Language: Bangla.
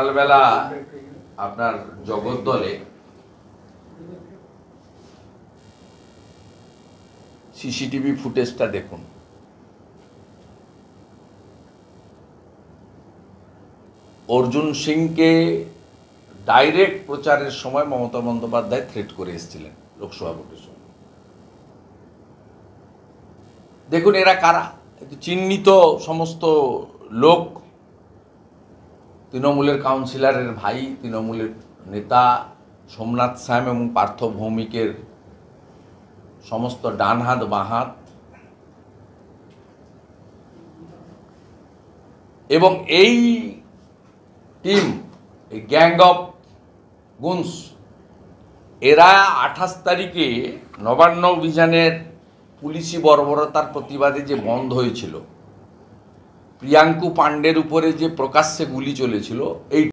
সকালবেলা আপনার জগদ্দলে সিসিটিভি ফুটেজটা দেখুন। অর্জুন সিংকে ডাইরেক্ট প্রচারের সময় মমতা বন্দ্যোপাধ্যায় থ্রেট করে এসেছিলেন লোকসভা ভোটের সময়। দেখুন এরা কারা, চিহ্নিত সমস্ত লোক, তৃণমূলের কাউন্সিলরের ভাই, তৃণমূলের নেতা সোমনাথ শ্যাম এবং পার্থ ভৌমিকের সমস্ত ডান হাত বাঁ হাত, এবং এই টিম, এই গ্যাং অফ গুনস, এরা 28 তারিখে নবান্ন অভিযানের পুলিশি বর্বরতার প্রতিবাদে যে বন্ধ হয়েছিল, প্রিয়াঙ্কু পাণ্ডের উপরে যে প্রকাশ্যে গুলি চলেছিল, এই